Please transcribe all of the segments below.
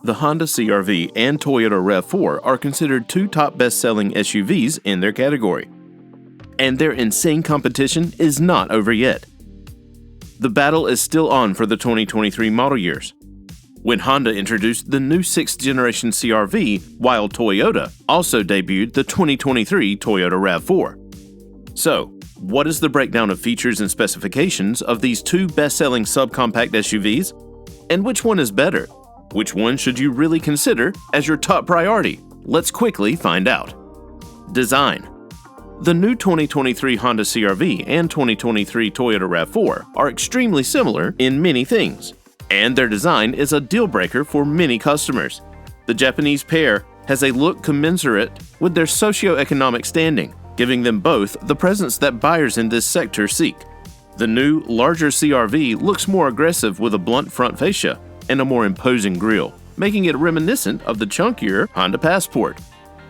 The Honda CRV and Toyota RAV4 are considered two top best-selling SUVs in their category. And their insane competition is not over yet. The battle is still on for the 2023 model years, when Honda introduced the new 6th generation CRV, while Toyota also debuted the 2023 Toyota RAV4. So, what is the breakdown of features and specifications of these two best-selling subcompact SUVs? And which one is better? Which one should you really consider as your top priority? Let's quickly find out. Design. The new 2023 Honda CR-V and 2023 Toyota RAV4 are extremely similar in many things, and their design is a deal-breaker for many customers. The Japanese pair has a look commensurate with their socio-economic standing, giving them both the presence that buyers in this sector seek. The new, larger CR-V looks more aggressive with a blunt front fascia and a more imposing grille, making it reminiscent of the chunkier Honda Passport.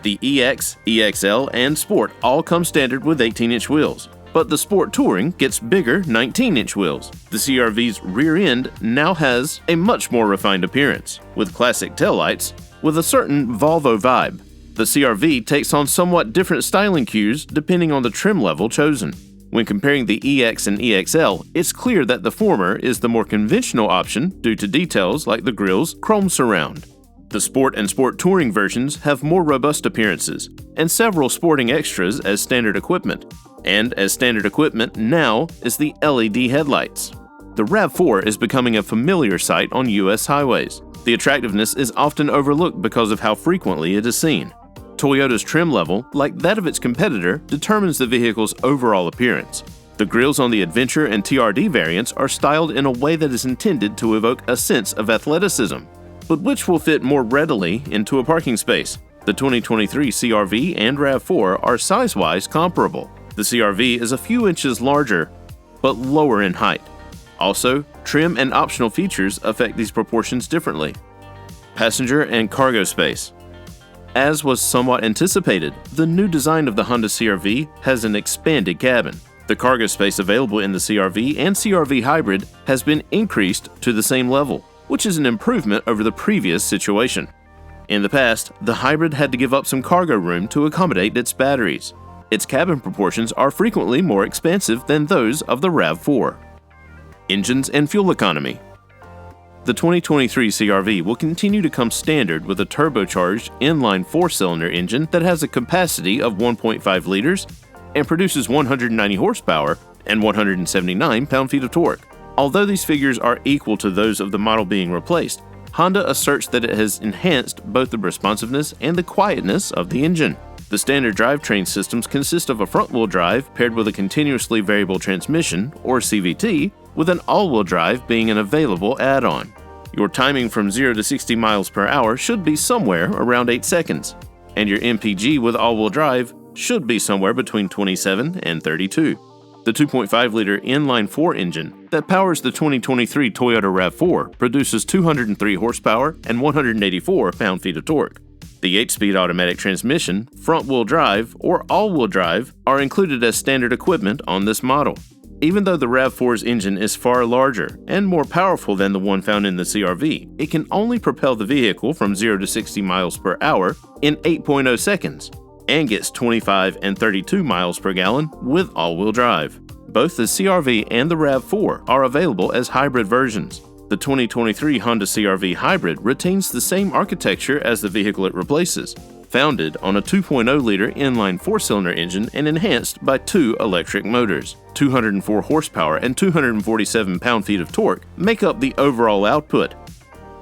The EX, EXL, and Sport all come standard with 18-inch wheels, but the Sport Touring gets bigger 19-inch wheels. The CR-V's rear end now has a much more refined appearance, with classic taillights with a certain Volvo vibe. The CR-V takes on somewhat different styling cues depending on the trim level chosen. When comparing the EX and EXL, it's clear that the former is the more conventional option due to details like the grille's chrome surround. The Sport and Sport Touring versions have more robust appearances, and several sporting extras as standard equipment. And as standard equipment now is the LED headlights. The RAV4 is becoming a familiar sight on US highways. The attractiveness is often overlooked because of how frequently it is seen. Toyota's trim level, like that of its competitor, determines the vehicle's overall appearance. The grilles on the Adventure and TRD variants are styled in a way that is intended to evoke a sense of athleticism, but which will fit more readily into a parking space. The 2023 CR-V and RAV4 are size-wise comparable. The CR-V is a few inches larger, but lower in height. Also, trim and optional features affect these proportions differently. Passenger and cargo space. As was somewhat anticipated, the new design of the Honda CR-V has an expanded cabin. The cargo space available in the CR-V and CR-V Hybrid has been increased to the same level, which is an improvement over the previous situation. In the past, the Hybrid had to give up some cargo room to accommodate its batteries. Its cabin proportions are frequently more expansive than those of the RAV4. Engines and fuel economy. The 2023 CR-V will continue to come standard with a turbocharged inline 4-cylinder engine that has a capacity of 1.5 liters and produces 190 horsepower and 179 pound-feet of torque. Although these figures are equal to those of the model being replaced, Honda asserts that it has enhanced both the responsiveness and the quietness of the engine. The standard drivetrain systems consist of a front-wheel drive paired with a continuously variable transmission, or CVT, with an all-wheel drive being an available add-on. Your timing from 0 to 60 miles per hour should be somewhere around 8 seconds, and your MPG with all-wheel drive should be somewhere between 27 and 32. The 2.5-liter inline-4 engine that powers the 2023 Toyota RAV4 produces 203 horsepower and 184 pound-feet of torque. The 8-speed automatic transmission, front-wheel drive, or all-wheel drive are included as standard equipment on this model. Even though the RAV4's engine is far larger and more powerful than the one found in the CR-V, it can only propel the vehicle from 0 to 60 miles per hour in 8.0 seconds and gets 25 and 32 miles per gallon with all-wheel drive. Both the CR-V and the RAV4 are available as hybrid versions. The 2023 Honda CR-V Hybrid retains the same architecture as the vehicle it replaces, founded on a 2.0-liter inline 4-cylinder engine and enhanced by two electric motors. 204 horsepower and 247 pound-feet of torque make up the overall output,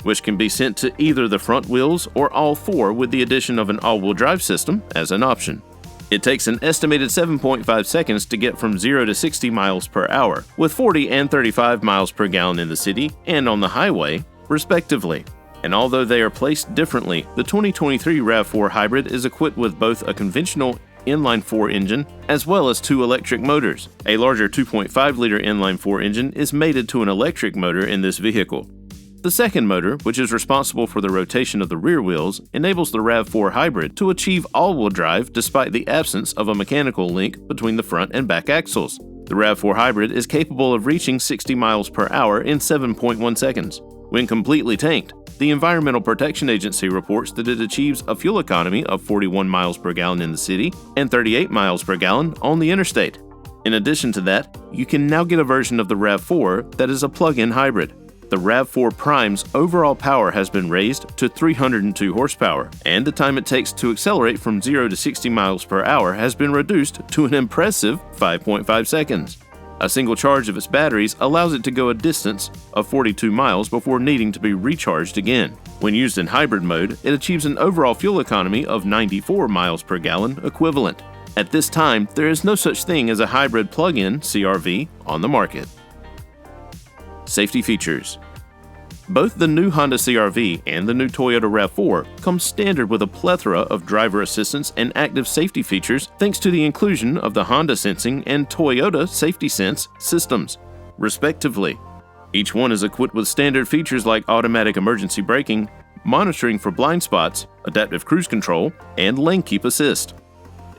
which can be sent to either the front wheels or all four with the addition of an all-wheel drive system as an option. It takes an estimated 7.5 seconds to get from 0 to 60 miles per hour, with 40 and 35 miles per gallon in the city and on the highway, respectively. And although they are placed differently, the 2023 RAV4 Hybrid is equipped with both a conventional inline-4 engine as well as two electric motors. A larger 2.5-liter inline-4 engine is mated to an electric motor in this vehicle. The second motor, which is responsible for the rotation of the rear wheels, enables the RAV4 Hybrid to achieve all-wheel drive despite the absence of a mechanical link between the front and back axles. The RAV4 Hybrid is capable of reaching 60 miles per hour in 7.1 seconds. When completely tanked, the Environmental Protection Agency reports that it achieves a fuel economy of 41 miles per gallon in the city and 38 miles per gallon on the interstate. In addition to that, you can now get a version of the RAV4 that is a plug-in hybrid. The RAV4 Prime's overall power has been raised to 302 horsepower, and the time it takes to accelerate from 0 to 60 miles per hour has been reduced to an impressive 5.5 seconds. A single charge of its batteries allows it to go a distance of 42 miles before needing to be recharged again. When used in hybrid mode, it achieves an overall fuel economy of 94 miles per gallon equivalent. At this time, there is no such thing as a hybrid plug-in CRV on the market. Safety features. Both the new Honda CRV and the new Toyota RAV4 come standard with a plethora of driver assistance and active safety features thanks to the inclusion of the Honda Sensing and Toyota Safety Sense systems, respectively. Each one is equipped with standard features like automatic emergency braking, monitoring for blind spots, adaptive cruise control, and lane keep assist.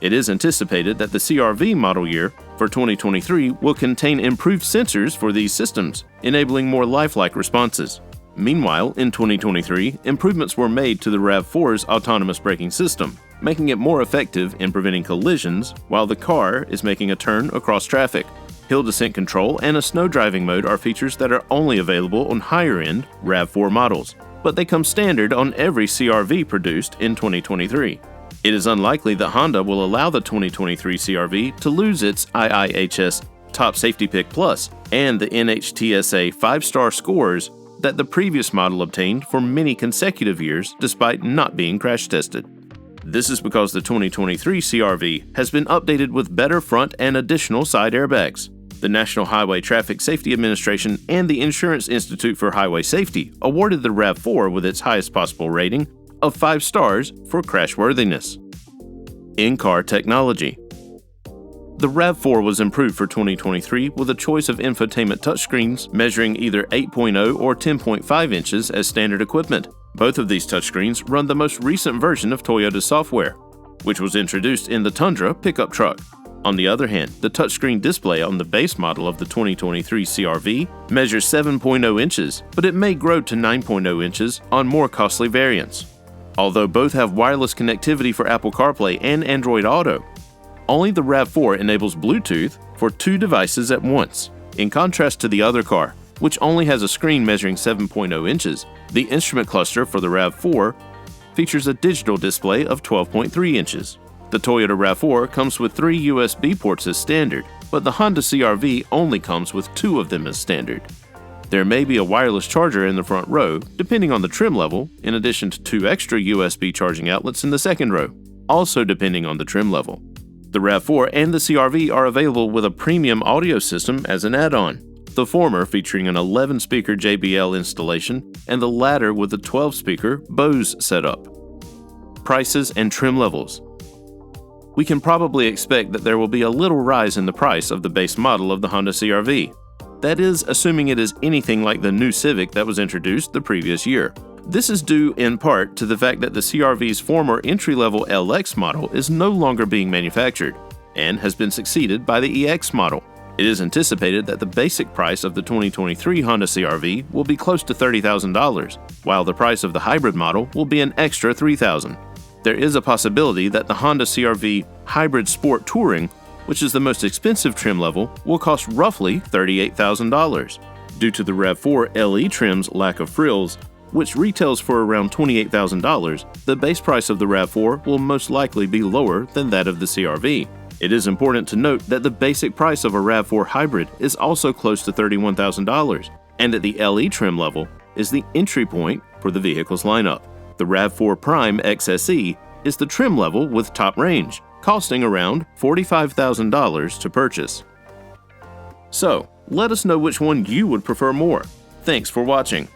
It is anticipated that the CRV model year for 2023 will contain improved sensors for these systems, enabling more lifelike responses. Meanwhile, in 2023, improvements were made to the RAV4's autonomous braking system, making it more effective in preventing collisions while the car is making a turn across traffic. Hill descent control and a snow driving mode are features that are only available on higher-end RAV4 models, but they come standard on every CRV produced in 2023. It is unlikely that Honda will allow the 2023 CRV to lose its IIHS Top Safety Pick Plus and the NHTSA 5-star scores that the previous model obtained for many consecutive years despite not being crash tested. This is because the 2023 CRV has been updated with better front and additional side airbags. The National Highway Traffic Safety Administration and the Insurance Institute for Highway Safety awarded the RAV4 with its highest possible rating of 5 stars for crashworthiness. In-car technology. The RAV4 was improved for 2023 with a choice of infotainment touchscreens measuring either 8.0 or 10.5 inches as standard equipment. Both of these touchscreens run the most recent version of Toyota's software, which was introduced in the Tundra pickup truck. On the other hand, the touchscreen display on the base model of the 2023 CRV measures 7.0 inches, but it may grow to 9.0 inches on more costly variants. Although both have wireless connectivity for Apple CarPlay and Android Auto, only the RAV4 enables Bluetooth for 2 devices at once. In contrast to the other car, which only has a screen measuring 7.0 inches, the instrument cluster for the RAV4 features a digital display of 12.3 inches. The Toyota RAV4 comes with 3 USB ports as standard, but the Honda CRV only comes with 2 of them as standard. There may be a wireless charger in the front row, depending on the trim level, in addition to 2 extra USB charging outlets in the second row, also depending on the trim level. The RAV4 and the CRV are available with a premium audio system as an add-on, the former featuring an 11-speaker JBL installation and the latter with a 12-speaker Bose setup. Prices and trim levels. We can probably expect that there will be a little rise in the price of the base model of the Honda CRV. That is, assuming it is anything like the new Civic that was introduced the previous year. This is due in part to the fact that the CRV's former entry-level LX model is no longer being manufactured and has been succeeded by the EX model. It is anticipated that the basic price of the 2023 Honda CRV will be close to $30,000, while the price of the hybrid model will be an extra $3,000. There is a possibility that the Honda CRV Hybrid Sport Touring, which is the most expensive trim level, will cost roughly $38,000. Due to the RAV4 LE trim's lack of frills, which retails for around $28,000, the base price of the RAV4 will most likely be lower than that of the CRV. It is important to note that the basic price of a RAV4 hybrid is also close to $31,000, and that the LE trim level is the entry point for the vehicle's lineup. The RAV4 Prime XSE is the trim level with top range, costing around $45,000 to purchase. So, let us know which one you would prefer more. Thanks for watching.